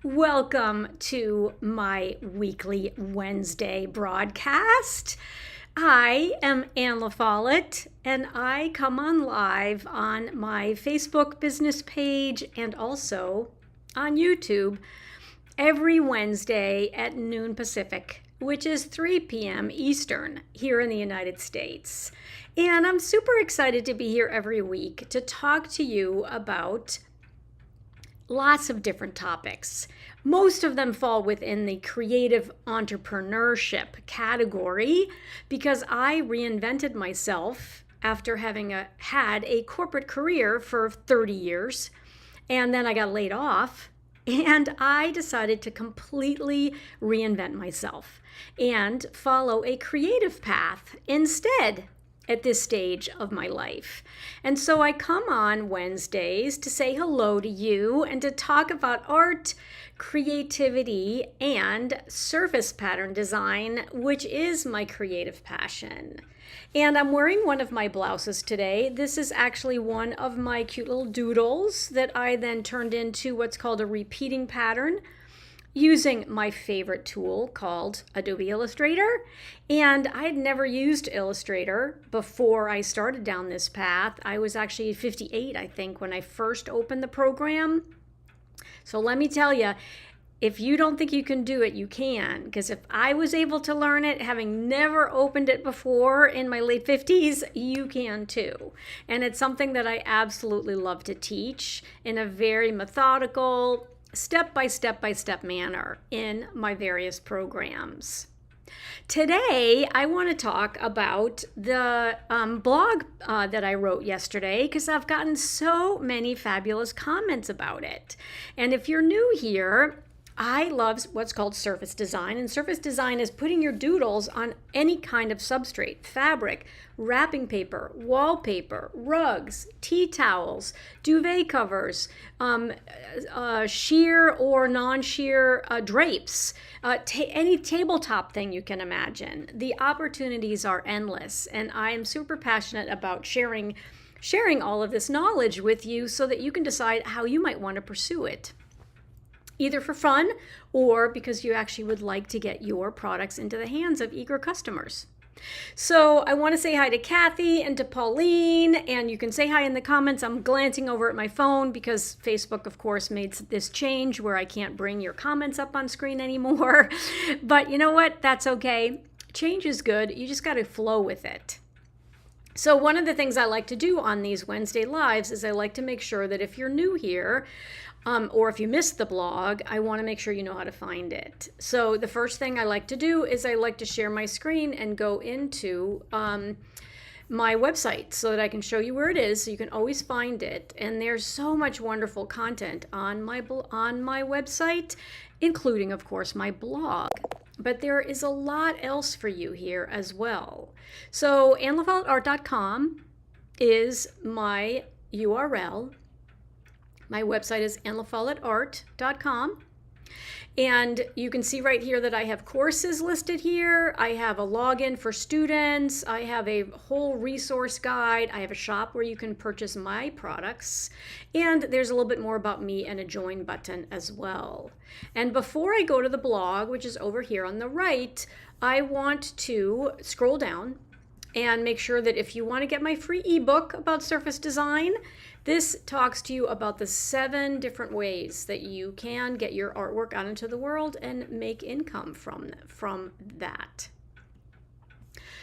Welcome to my weekly Wednesday broadcast. I am Anne LaFollette, and I come on live on my Facebook business page and also on YouTube every Wednesday at noon Pacific, which is 3 p.m. Eastern here in the United States. And I'm super excited to be here every week to talk to you about lots of different topics. Most of them fall within the creative entrepreneurship category because I reinvented myself after having had a corporate career for 30 years, and then I got laid off, and I decided to completely reinvent myself and follow a creative path instead at this stage of my life. And so I come on Wednesdays to say hello to you and to talk about art, creativity, and surface pattern design, which is my creative passion. And I'm wearing one of my blouses today. This is actually one of my cute little doodles that I then turned into what's called a repeating pattern, using my favorite tool called Adobe Illustrator. And I had never used Illustrator before I started down this path. I was actually 58, I think, when I first opened the program. So let me tell you, if you don't think you can do it, you can. Because if I was able to learn it, having never opened it before in my late 50s, you can too. And it's something that I absolutely love to teach in a very methodical, step-by-step manner in my various programs. Today, I want to talk about the blog that I wrote yesterday because I've gotten so many fabulous comments about it. And if you're new here, I love what's called surface design, and surface design is putting your doodles on any kind of substrate: fabric, wrapping paper, wallpaper, rugs, tea towels, duvet covers, sheer or non-sheer drapes, any tabletop thing you can imagine. The opportunities are endless, and I am super passionate about sharing all of this knowledge with you so that you can decide how you might want to pursue it, either for fun or because you actually would like to get your products into the hands of eager customers. So I want to say hi to Kathy and to Pauline, and you can say hi in the comments. I'm glancing over at my phone because Facebook, of course, made this change where I can't bring your comments up on screen anymore. But you know what? That's okay. Change is good. You just got to flow with it. So one of the things I like to do on these Wednesday lives is I like to make sure that if you're new here, or if you missed the blog, I want to make sure you know how to find it. So the first thing I like to do is I like to share my screen and go into my website so that I can show you where it is, so you can always find it. And there's so much wonderful content on my website, including, of course, my blog. But there is a lot else for you here as well. So AnneLaFolletteArt.com is my URL. My website is AnneLaFolletteArt.com. And you can see right here that I have courses listed here. I have a login for students. I have a whole resource guide. I have a shop where you can purchase my products. And there's a little bit more about me and a join button as well. And before I go to the blog, which is over here on the right, I want to scroll down and make sure that if you want to get my free ebook about surface design, this talks to you about the 7 different ways that you can get your artwork out into the world and make income from that,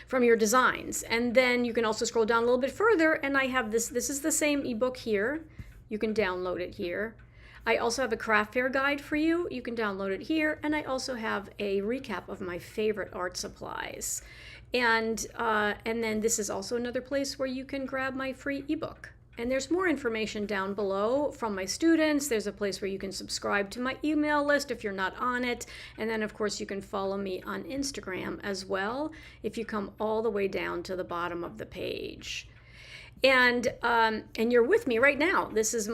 from your designs. And then you can also scroll down a little bit further, and I have this is the same ebook here. You can download it here. I also have a craft fair guide for you. You can download it here. And I also have a recap of my favorite art supplies. And then this is also another place where you can grab my free ebook. And there's more information down below from my students. There's a place where you can subscribe to my email list if you're not on it. And then, of course, you can follow me on Instagram as well if you come all the way down to the bottom of the page. And you're with me right now. This is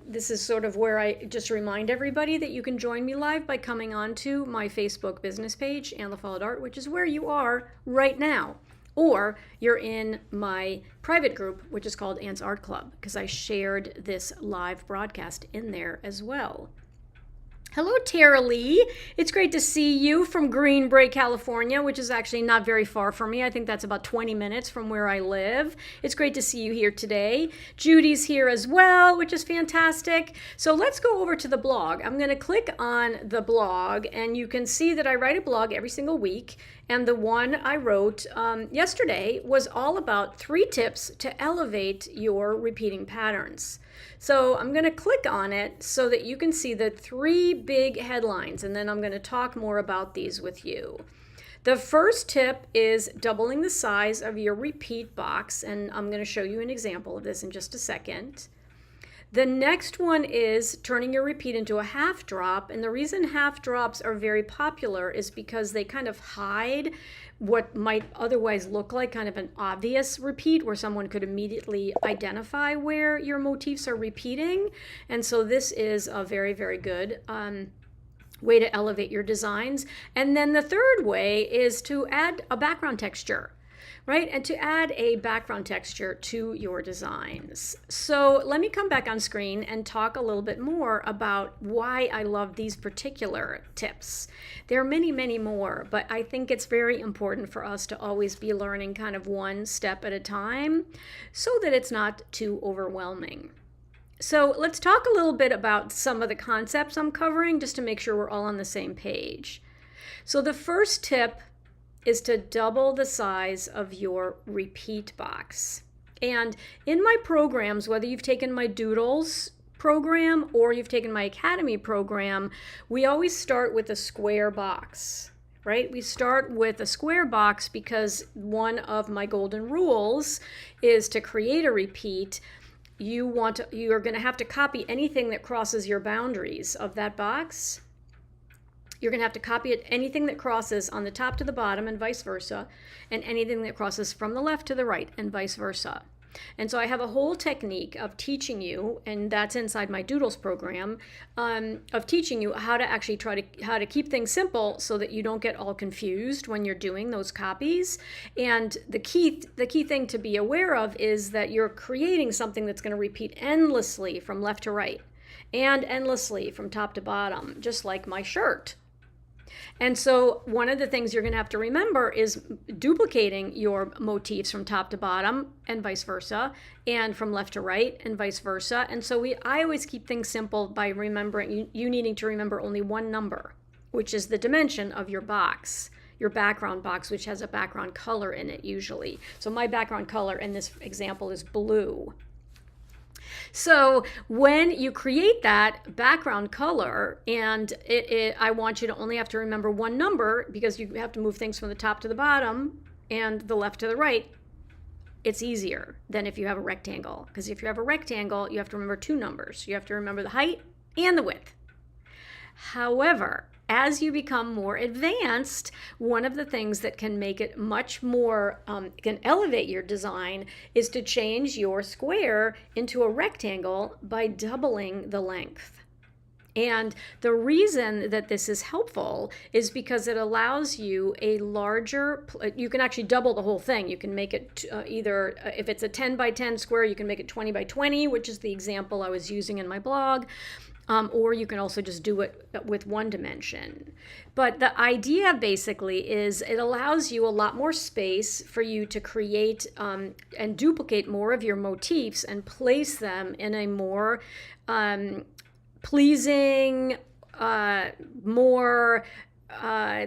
this is sort of where I just remind everybody that you can join me live by coming onto my Facebook business page, Anne LaFollette Art, which is where you are right now. Or you're in my private group, which is called Anne's Art Club, because I shared this live broadcast in there as well. Hello, Tara Lee. It's great to see you from Green Bay, California, which is actually not very far from me. I think that's about 20 minutes from where I live. It's great to see you here today. Judy's here as well, which is fantastic. So let's go over to the blog. I'm going to click on the blog, and you can see that I write a blog every single week. And the one I wrote yesterday was all about 3 tips to elevate your repeating patterns. So I'm going to click on it so that you can see the 3 big headlines, and then I'm going to talk more about these with you. The first tip is doubling the size of your repeat box, and I'm going to show you an example of this in just a second. The next one is turning your repeat into a half drop, and the reason half drops are very popular is because they kind of hide what might otherwise look like kind of an obvious repeat where someone could immediately identify where your motifs are repeating. And so this is a very, very good way to elevate your designs. And then the third way is to add a background texture, right? And to add a background texture to your designs. So let me come back on screen and talk a little bit more about why I love these particular tips. There are many, many more, but I think it's very important for us to always be learning kind of one step at a time so that it's not too overwhelming. So let's talk a little bit about some of the concepts I'm covering just to make sure we're all on the same page. So the first tip is to double the size of your repeat box. And in my programs, whether you've taken my Doodles program or you've taken my Academy program, we always start with a square box, right? We start with a square box because one of my golden rules is to create a repeat. You are going to have to copy anything that crosses your boundaries of that box. You're going to have to copy it, anything that crosses on the top to the bottom and vice versa, and anything that crosses from the left to the right and vice versa. And so I have a whole technique of teaching you, and that's inside my Doodles program, of teaching you how to actually how to keep things simple so that you don't get all confused when you're doing those copies. And the key thing to be aware of is that you're creating something that's going to repeat endlessly from left to right and endlessly from top to bottom, just like my shirt. And so one of the things you're going to have to remember is duplicating your motifs from top to bottom and vice versa, and from left to right and vice versa. And so I always keep things simple by remembering, you needing to remember only one number, which is the dimension of your box, your background box, which has a background color in it usually. So my background color in this example is blue. So when you create that background color, and I want you to only have to remember one number because you have to move things from the top to the bottom and the left to the right, it's easier than if you have a rectangle. Because if you have a rectangle, you have to remember 2 numbers. You have to remember the height and the width. However, as you become more advanced, one of the things that can make it much more, can elevate your design, is to change your square into a rectangle by doubling the length. And the reason that this is helpful is because it allows you a larger, you can actually double the whole thing. You can make it either, if it's a 10 by 10 square, you can make it 20 by 20, which is the example I was using in my blog. Or you can also just do it with one dimension. But the idea basically is it allows you a lot more space for you to create and duplicate more of your motifs and place them in a more pleasing, more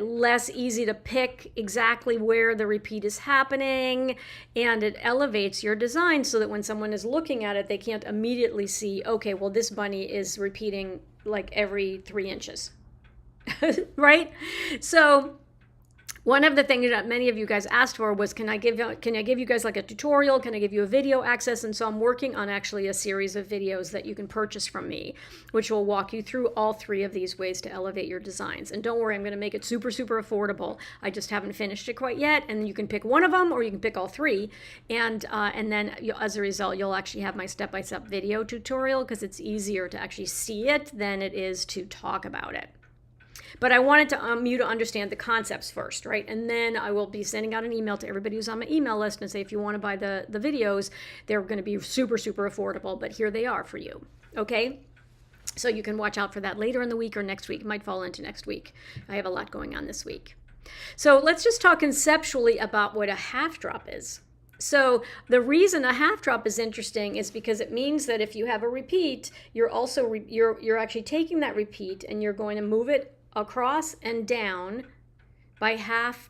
less easy to pick exactly where the repeat is happening, and it elevates your design so that when someone is looking at it, they can't immediately see, okay, well, this bunny is repeating like every 3 inches, right? So one of the things that many of you guys asked for was, can I give you guys like a tutorial? Can I give you a video access? And so I'm working on actually a series of videos that you can purchase from me, which will walk you through all 3 of these ways to elevate your designs. And don't worry, I'm going to make it super, super affordable. I just haven't finished it quite yet. And you can pick one of them, or you can pick all 3. And then as a result, you'll actually have my step-by-step video tutorial, because it's easier to actually see it than it is to talk about it. But I wanted you to understand the concepts first, right? And then I will be sending out an email to everybody who's on my email list and say, if you want to buy the videos, they're going to be super, super affordable, but here they are for you, okay? So you can watch out for that later in the week or next week. It might fall into next week. I have a lot going on this week. So let's just talk conceptually about what a half drop is. So the reason a half drop is interesting is because it means that if you have a repeat, you're also you're actually taking that repeat and you're going to move it across and down by half.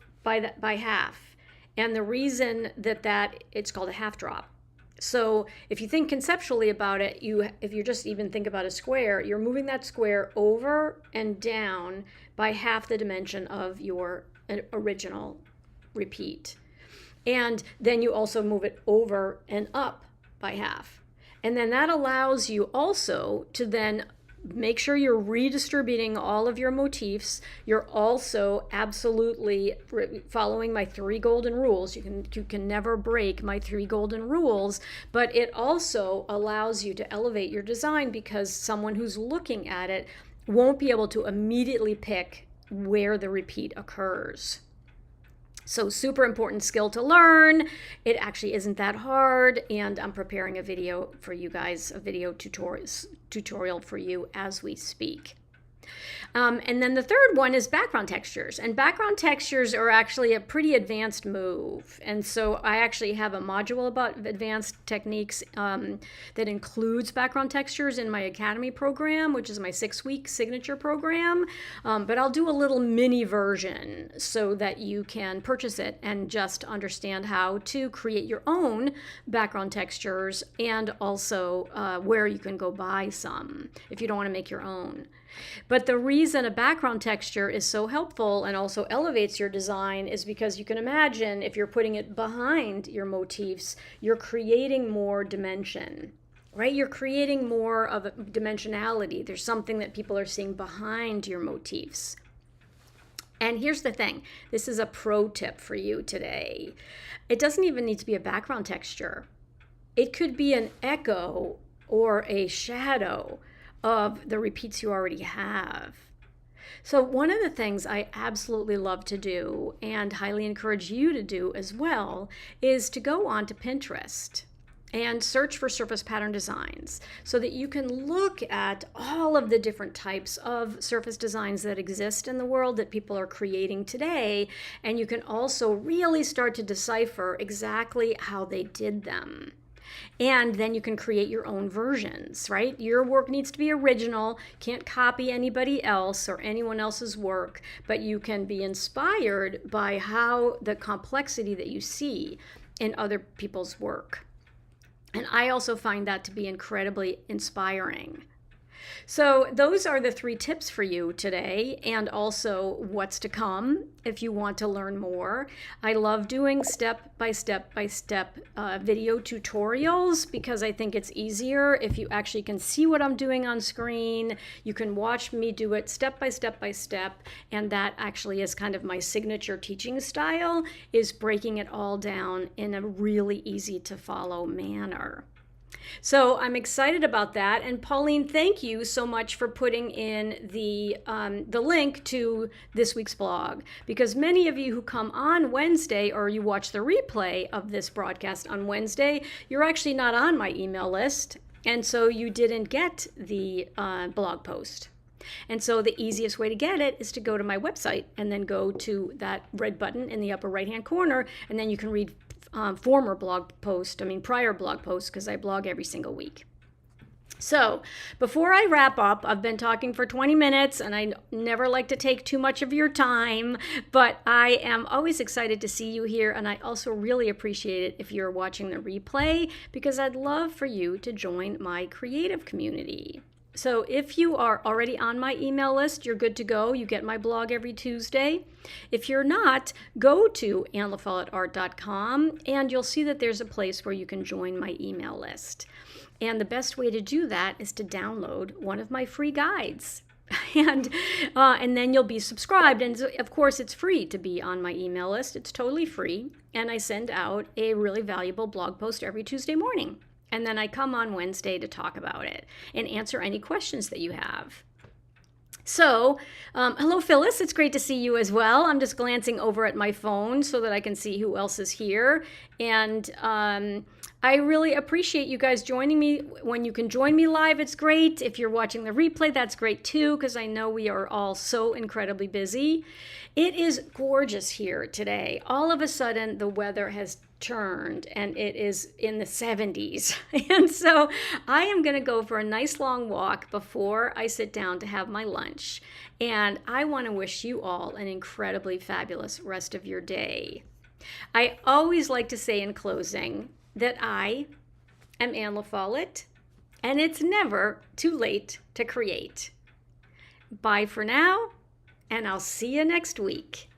And the reason that it's called a half drop. So if you think conceptually about it, if you just even think about a square, you're moving that square over and down by half the dimension of your original repeat. And then you also move it over and up by half. And then that allows you also to then make sure you're redistributing all of your motifs. You're also absolutely following my 3 golden rules. You can never break my 3 golden rules, but it also allows you to elevate your design because someone who's looking at it won't be able to immediately pick where the repeat occurs. So super important skill to learn. It actually isn't that hard, and I'm preparing a video for you guys, a video tutorial for you as we speak. And then the third one is background textures. And background textures are actually a pretty advanced move. And so I actually have a module about advanced techniques that includes background textures in my Academy program, which is my 6-week signature program. But I'll do a little mini version so that you can purchase it and just understand how to create your own background textures, and also where you can go buy some if you don't want to make your own. But the reason a background texture is so helpful and also elevates your design is because you can imagine if you're putting it behind your motifs, you're creating more dimension, right? You're creating more of a dimensionality. There's something that people are seeing behind your motifs. And here's the thing. This is a pro tip for you today. It doesn't even need to be a background texture. It could be an echo or a shadow of the repeats you already have. So one of the things I absolutely love to do, and highly encourage you to do as well, is to go on to Pinterest and search for surface pattern designs so that you can look at all of the different types of surface designs that exist in the world that people are creating today. And you can also really start to decipher exactly how they did them. And then you can create your own versions, right? Your work needs to be original. Can't copy anybody else or anyone else's work, but you can be inspired by how the complexity that you see in other people's work. And I also find that to be incredibly inspiring. So those are the 3 tips for you today, and also what's to come if you want to learn more. I love doing step-by-step video tutorials because I think it's easier if you actually can see what I'm doing on screen. You can watch me do it step by step, and that actually is kind of my signature teaching style, is breaking it all down in a really easy to follow manner. So I'm excited about that. And Pauline, thank you so much for putting in the link to this week's blog, because many of you who come on Wednesday or you watch the replay of this broadcast on Wednesday, you're actually not on my email list. And so you didn't get the blog post. And so the easiest way to get it is to go to my website and then go to that red button in the upper right-hand corner, and then you can read prior blog posts, because I blog every single week. So before I wrap up, I've been talking for 20 minutes and I never like to take too much of your time, but I am always excited to see you here. And I also really appreciate it if you're watching the replay, because I'd love for you to join my creative community. So if you are already on my email list, you're good to go. You get my blog every Tuesday. If you're not, go to AnnaLaFolletteArt.com and you'll see that there's a place where you can join my email list. And the best way to do that is to download one of my free guides. And then you'll be subscribed. And of course, it's free to be on my email list. It's totally free. And I send out a really valuable blog post every Tuesday morning. And then I come on Wednesday to talk about it and answer any questions that you have. So, hello, Phyllis. It's great to see you as well. I'm just glancing over at my phone so that I can see who else is here. And I really appreciate you guys joining me. When you can join me live, it's great. If you're watching the replay, that's great too, because I know we are all so incredibly busy. It is gorgeous here today. All of a sudden, the weather has turned and it is in the 70s. And so I am going to go for a nice long walk before I sit down to have my lunch. And I want to wish you all an incredibly fabulous rest of your day. I always like to say in closing that I am Anne Follett, and it's never too late to create. Bye for now, and I'll see you next week.